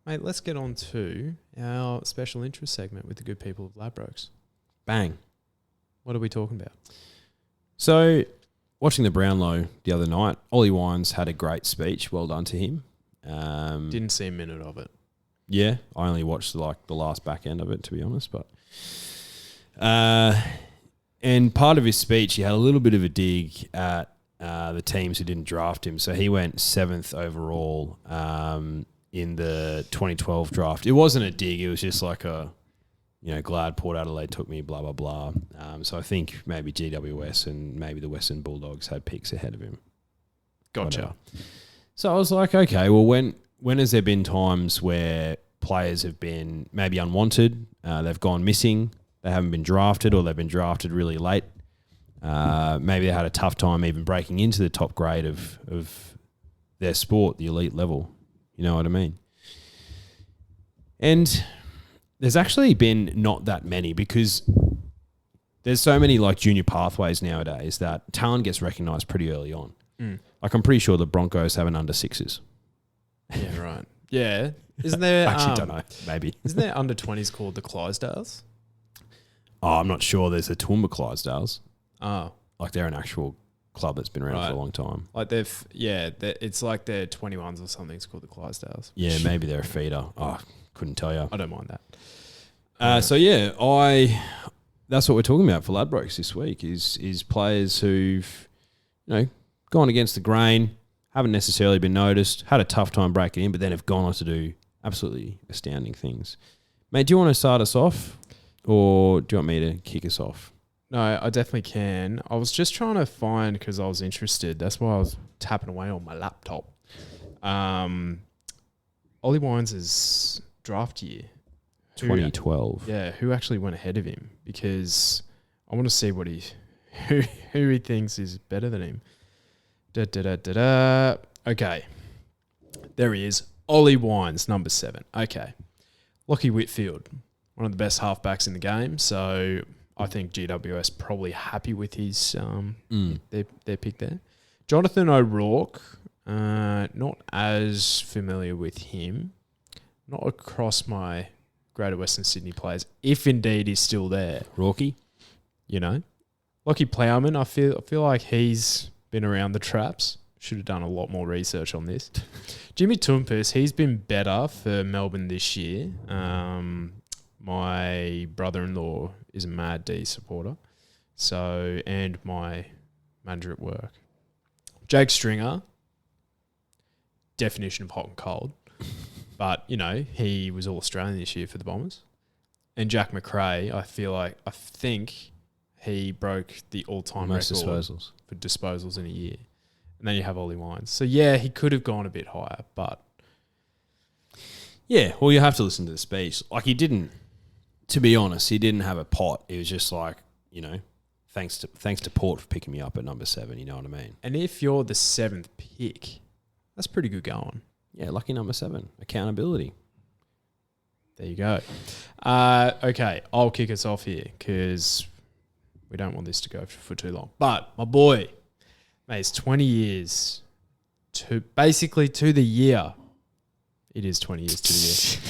Mate, let's get on to our special interest segment with the good people of Ladbrokes. Bang. What are we talking about? So, watching the Brownlow the other night, Ollie Wines had a great speech. Well done to him. Didn't see a minute of it. Yeah, I only watched the last back end of it, to be honest. But and part of his speech, he had a little bit of a dig at the teams who didn't draft him. So he went 7th overall in the 2012 draft. It wasn't a dig. It was just like glad Port Adelaide took me, blah, blah, blah. So I think maybe GWS and maybe the Western Bulldogs had picks ahead of him. Gotcha. Whatever. So I was like, okay, well, when has there been times where players have been maybe unwanted, they've gone missing, they haven't been drafted, or they've been drafted really late? Maybe they had a tough time even breaking into the top grade of their sport, the elite level. You know what I mean? And there's actually been not that many because there's so many like junior pathways nowadays that talent gets recognised pretty early on. Like I'm pretty sure the Broncos have an under sixes. Yeah, right. Yeah. Isn't there... Actually, don't know. Maybe. Isn't there under 20s called the Clydesdales? Oh, I'm not sure. There's the Toowoomba Clydesdales. Oh. Like they're an actual club that's been around for a long time. Like it's like they're 21s or something. It's called the Clydesdales. Yeah, maybe they're a feeder. Oh, couldn't tell you. I don't mind that. So yeah, that's what we're talking about for Ladbrokes this week is players who've, gone against the grain, haven't necessarily been noticed, had a tough time breaking in, but then have gone on to do absolutely astounding things. Mate, do you want to start us off or do you want me to kick us off? No, I definitely can. I was just trying to find because I was interested. That's why I was tapping away on my laptop. Ollie Wines' draft year. 2012. Yeah, who actually went ahead of him? Because I want to see what who he thinks is better than him. Okay. There he is. Ollie Wines, number 7. Okay. Lachie Whitfield, one of the best halfbacks in the game. So I think GWS probably happy with his their pick there. Jonathan O'Rourke, not as familiar with him. Not across my Greater Western Sydney players, if indeed he's still there. Rourke? Lachie Plowman, I feel like he's been around the traps. Should have done a lot more research on this. Jimmy Toumpas, he's been better for Melbourne this year. My brother-in-law is a Mad D supporter. And my manager at work. Jake Stringer, definition of hot and cold. But, he was All-Australian this year for the Bombers. And Jack McRae, I think he broke the all-time record for disposals in a year. And then you have Ollie Wines. So, yeah, he could have gone a bit higher, but... Yeah, well, you have to listen to the speech. Like, he didn't... To be honest, he didn't have a pot. It was just like, thanks to Port for picking me up at number 7, you know what I mean? And if you're the 7th pick, that's pretty good going. Yeah, lucky number 7. Accountability. There you go. Okay, I'll kick us off here because we don't want this to go for too long. But my boy, mate, it's 20 years to the year. It is 20 years to the year.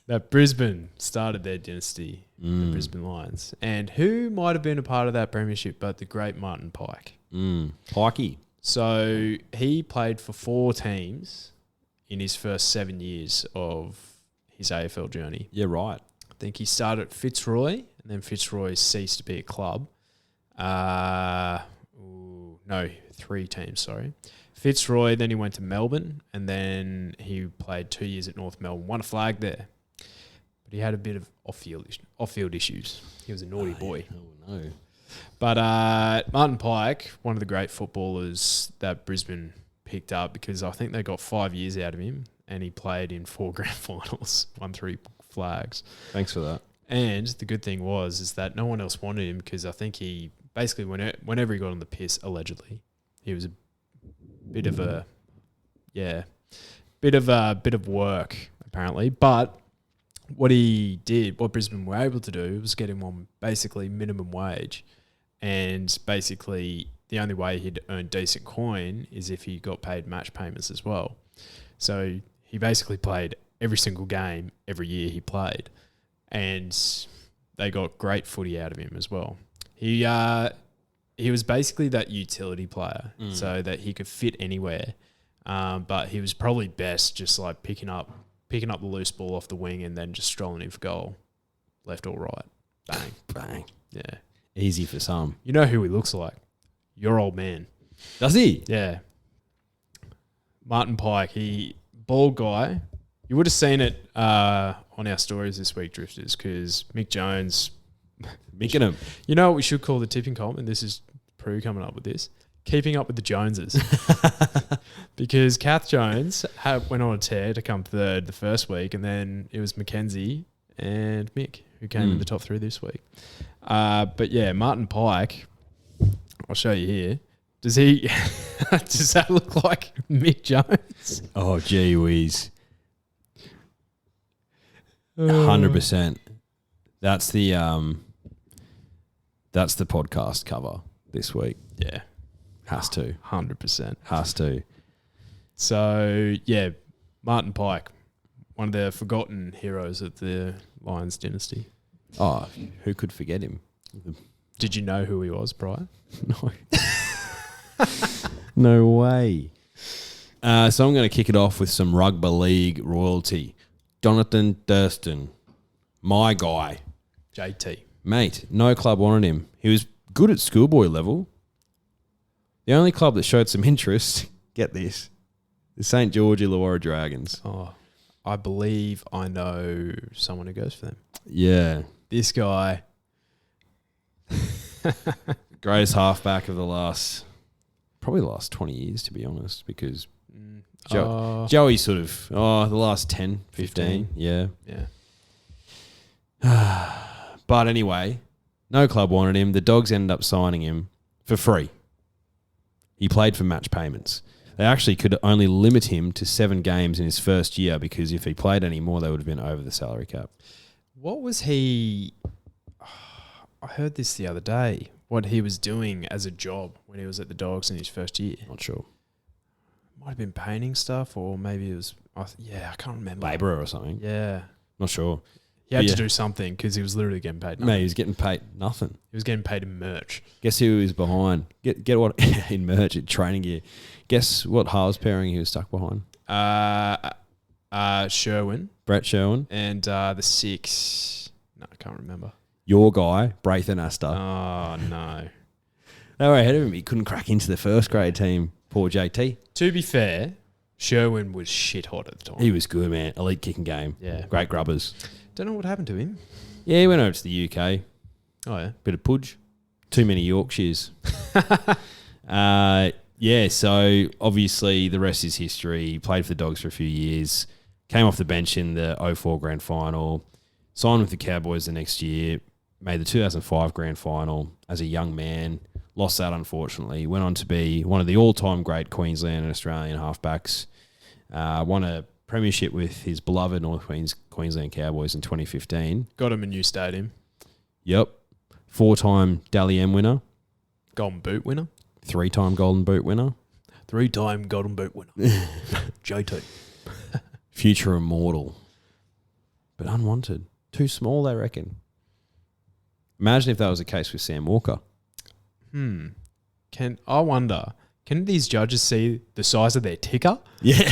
That Brisbane started their dynasty, the Brisbane Lions. And who might have been a part of that premiership but the great Martin Pike. Pikey. So he played for 4 teams in his first 7 years of his AFL journey. Yeah, right. I think he started at Fitzroy, and then Fitzroy ceased to be a club. 3 teams, sorry. Fitzroy, then he went to Melbourne, and then he played 2 years at North Melbourne, won a flag there. But he had a bit of off-field issues. He was a naughty boy. Oh, no. But Martin Pike, one of the great footballers that Brisbane picked up because I think they got 5 years out of him and he played in 4 grand finals, won 3 flags. Thanks for that. And the good thing is that no one else wanted him because I think he basically, whenever he got on the piss, allegedly, he was a bit of work, apparently. But what Brisbane were able to do was get him on basically minimum wage. And basically, the only way he'd earn decent coin is if he got paid match payments as well. So he basically played every single game, every year he played. And they got great footy out of him as well. He was basically that utility player so that he could fit anywhere. But he was probably best just like picking up the loose ball off the wing and then just strolling in for goal, left or right. Bang. Bang. Yeah. Easy for some. You know who he looks like? Your old man. Does he? Yeah. Martin Pike, bald guy. You would have seen it on our stories this week, Drifters, because Mick Jones. Micking him. You know what we should call the tipping column? And this is Prue coming up with this. Keeping up with the Joneses. Because Kath Jones went on a tear to come third the first week, and then it was Mackenzie and Mick who came in the top 3 this week. But yeah, Martin Pike, I'll show you here. Does that look like Mick Jones? Oh, gee whiz. 100%. That's the podcast cover this week. Yeah. Has to. 100%. Has to. So, yeah, Martin Pike, one of the forgotten heroes of the Lions dynasty. Oh, who could forget him? Did you know who he was prior? No. No way. So I'm going to kick it off with some rugby league royalty. Jonathan Durston, my guy. JT. Mate, no club wanted him. He was good at schoolboy level. The only club that showed some interest, get this, the St. George Illawarra Dragons. Oh, I believe I know someone who goes for them. Yeah. This guy. Greatest halfback of probably the last 20 years, to be honest, because Joey sort of, the last 10, 15. Yeah. But anyway, no club wanted him. The Dogs ended up signing him for free. He played for match payments. They actually could only limit him to 7 games in his first year because if he played any more, they would have been over the salary cap. What was he... I heard this the other day. What he was doing as a job when he was at the Dogs in his first year. Not sure. Might have been painting stuff or maybe it was... I can't remember. Labourer or something. Yeah. Not sure. He had to do something because he was literally getting paid nothing. Mate, he was getting paid nothing. He was getting paid in merch. Guess who he was behind? Get what in merch, in training gear. Guess what halves pairing he was stuck behind? Sherwin. Brett Sherwin. And the 6... No, I can't remember. Your guy, Braithen Astor. Oh, no. They were ahead of him. He couldn't crack into the first grade team. Poor JT. To be fair, Sherwin was shit hot at the time. He was good, man. Elite kicking game. Yeah. Great grubbers. Don't know what happened to him. Yeah, he went over to the UK. Oh, yeah. Bit of pudge. Too many Yorkshires. So obviously the rest is history. He played for the Dogs for a few years. Came off the bench in the 04 grand final. Signed with the Cowboys the next year. Made the 2005 grand final as a young man. Lost that, unfortunately. Went on to be one of the all-time great Queensland and Australian halfbacks. Won a premiership with his beloved North Queensland Cowboys in 2015. Got him a new stadium. Yep. 4-time Dally M winner. Golden Boot winner. 3-time Golden Boot winner. 3-time Golden Boot winner. JT. Future immortal. But unwanted. Too small, they reckon. Imagine if that was the case with Sam Walker. I wonder, can these judges see the size of their ticker? Yeah.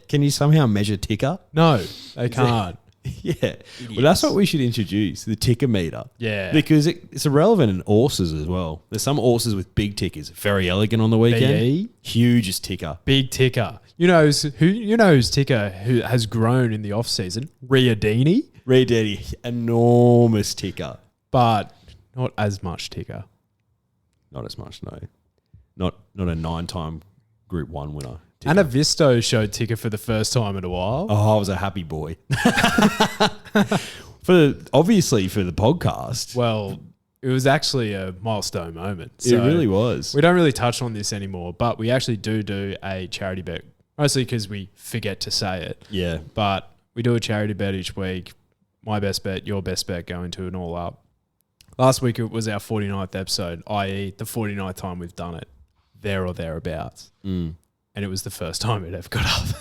Can you somehow measure ticker? No, they can't. Yeah. Well, that's what we should introduce, the ticker meter. Yeah. Because it's irrelevant in horses as well. There's some horses with big tickers. Very elegant on the weekend. BE? Hugest ticker. Big ticker. You know whose ticker who has grown in the off season? Riadini. Riadini. Enormous ticker. But not as much ticker. Not as much, no. Not a 9-time Group 1 winner. Ticker. Anna Visto showed ticker for the first time in a while. Oh, I was a happy boy. Obviously for the podcast. Well, it was actually a milestone moment. So it really was. We don't really touch on this anymore, but we actually do a charity bet. Mostly because we forget to say it. Yeah. But we do a charity bet each week. My best bet, your best bet, going to an all up. Last week it was our 49th episode, i.e. the 49th time we've done it. There or thereabouts. And it was the first time it ever got up.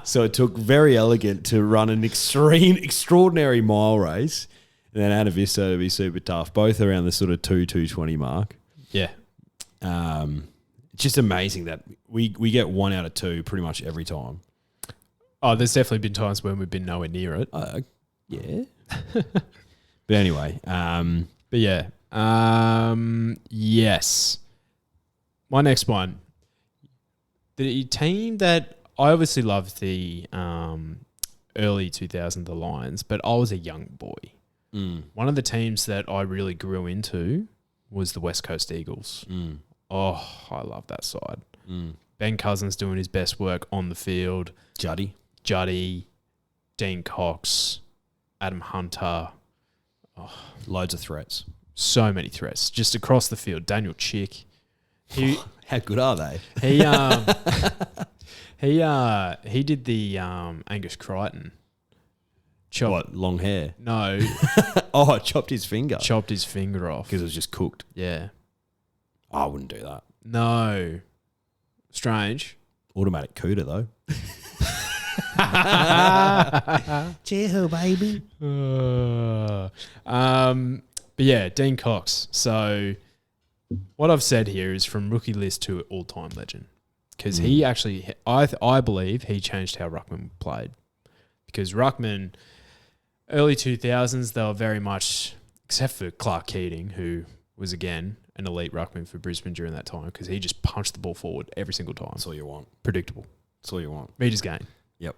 So it took very elegant to run an extraordinary mile race, and then Ana Vista to be super tough, both around the sort of 2:20 mark. Yeah. It's just amazing that we get 1 out of 2 pretty much every time. Oh, there's definitely been times when we've been nowhere near it. Yeah. But anyway, But yeah. Yes. My next one. The team that I obviously loved the early 2000s, the Lions, but I was a young boy. One of the teams that I really grew into was the West Coast Eagles. Oh, I love that side. Ben Cousins doing his best work on the field. Juddy, Dean Cox, Adam Hunter. Loads of threats. So many threats just across the field. Daniel Chick. How good are they? He did the Angus Crichton. What, long hair? No. Chopped his finger. Chopped his finger off. Because it was just cooked. Yeah. I wouldn't do that. No. Strange. Automatic cooter, though. Cheer, baby. But yeah, Dean Cox. So what I've said here is from rookie list to all-time legend. Because he actually, I believe he changed how Ruckman played. Because Ruckman, early 2000s, they were very much, except for Clark Keating, who was, again, an elite Ruckman for Brisbane during that time, because he just punched the ball forward every single time. That's all you want. Predictable. That's all you want. Meters gain. Yep.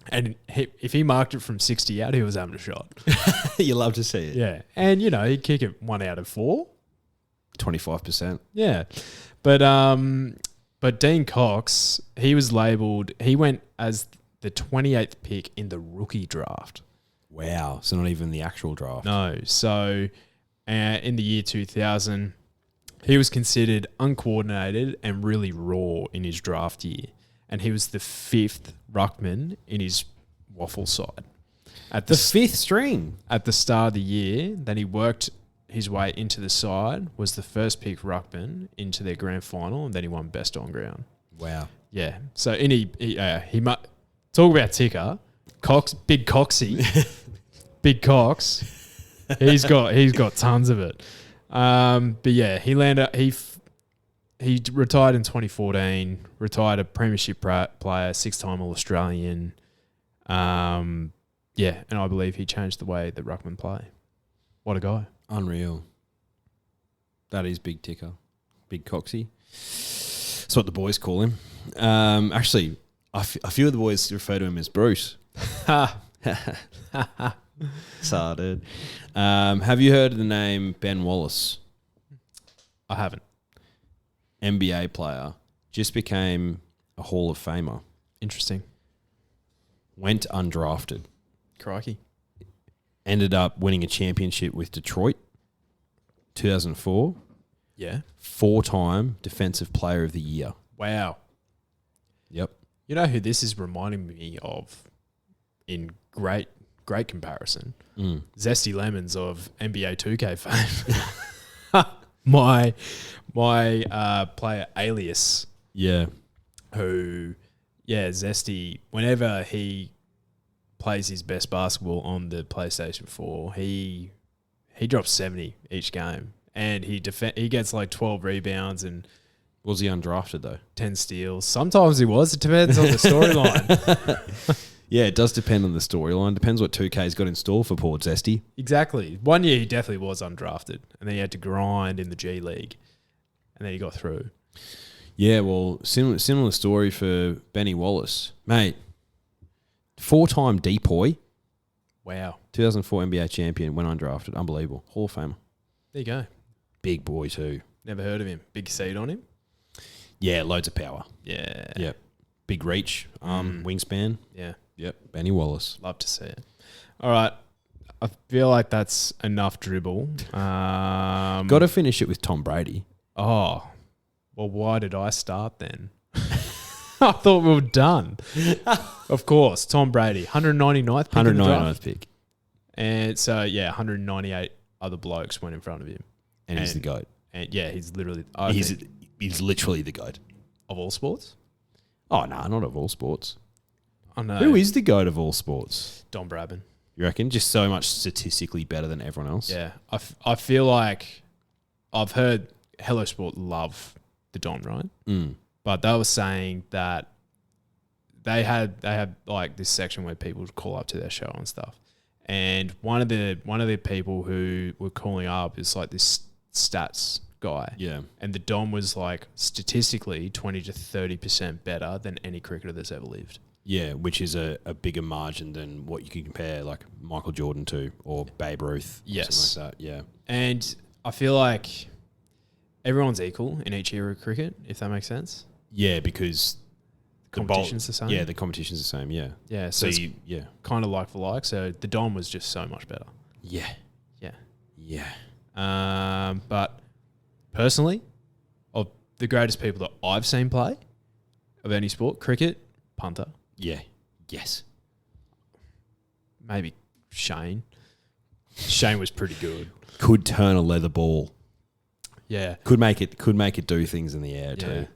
And if he marked it from 60 out, he was having a shot. You love to see it. Yeah. And, he'd kick it 1 out of 4. 25%. Yeah. But Dean Cox, he was labelled, he went as the 28th pick in the rookie draft. Wow. So not even the actual draft. No. So in the year 2000, he was considered uncoordinated and really raw in his draft year. And he was the 5th ruckman in his waffle side. At the 5th string? At the start of the year, then he worked his way into the side, was the first pick ruckman into their grand final, and then he won best on ground. Wow. Yeah. So he talk about ticker, Cox, big Coxy, big Cox. He's got tons of it. But yeah, he retired in 2014. Retired a premiership player, 6-time All-Australian. And I believe he changed the way that ruckman play. What a guy! Unreal. That is big ticker, big Coxie. That's what the boys call him. Actually, a few of the boys refer to him as Bruce. Started. Have you heard of the name Ben Wallace? I haven't. NBA player. Just became a Hall of Famer. Interesting. Went undrafted. Crikey. Ended up winning a championship with Detroit. 2004. Yeah. 4-time Defensive Player of the Year. Wow. Yep. You know who this is reminding me of in great comparison? Zesty Lemons of NBA 2K fame. my player Alias. Yeah. Who, Zesty, whenever he plays his best basketball on the PlayStation 4, he drops 70 each game. And he gets like 12 rebounds and... Was he undrafted though? 10 steals. Sometimes he was. It depends on the storyline. Yeah, it does depend on the storyline. Depends what 2K's got in store for poor Zesty. Exactly. 1 year he definitely was undrafted. And then he had to grind in the G League. And then he got through. Yeah, well, similar story for Benny Wallace. Mate, 4-time depoy. Wow. 2004 NBA champion, went undrafted. Unbelievable. Hall of Famer. There you go. Big boy too. Never heard of him. Big seed on him? Yeah, loads of power. Yeah. Yep. Big reach, wingspan. Yeah. Yep. Benny Wallace. Love to see it. All right. I feel like that's enough dribble. Got to finish it with Tom Brady. Oh. Well, why did I start then? I thought we were done. Of course, Tom Brady, 199th pick. 199th pick. And so, 198 other blokes went in front of him. And he's the GOAT. And he's literally... He's literally the GOAT. Of all sports? Oh, no, not of all sports. I know. Who is the GOAT of all sports? Don Bradman. You reckon? Just so much statistically better than everyone else? Yeah. I feel like I've heard Hello Sport love the Don, right? Mm. But they were saying that they had like this section where people would call up to their show and stuff. And one of the people who were calling up is like this stats guy. Yeah. And the Don was like statistically 20 to 30% better than any cricketer that's ever lived. Yeah, which is a bigger margin than what you can compare like Michael Jordan to or Babe Ruth. Yes. Something like that, yeah. And I feel like everyone's equal in each era of cricket, if that makes sense. Yeah, because Competition's the same. Yeah, the competition's the same, yeah. Yeah, So it's yeah. kind of like for like. So the Don was just so much better. Yeah. Yeah. Yeah. But personally, of the greatest people that I've seen play of any sport, cricket, punter. Yeah. Yes. Maybe Shane. Shane was pretty good. Could turn a leather ball. Yeah. Could make it do things in the air too.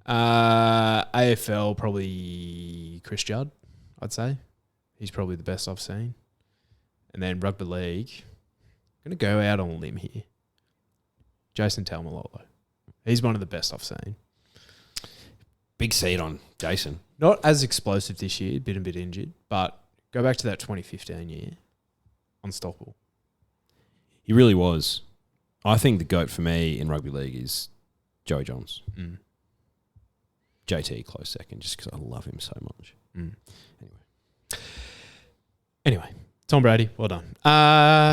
AFL, probably Chris Judd, I'd say. He's probably the best I've seen. And then rugby league, I'm going to go out on a limb here. Jason Taumalolo. He's one of the best I've seen. Big seed on Jason. Not as explosive this year, been a bit injured, but go back to that 2015 year. Unstoppable. He really was. I think the GOAT for me in rugby league is Joey Johns. Mm. JT close second, just because I love him so much. Mm. Anyway, Tom Brady, well done.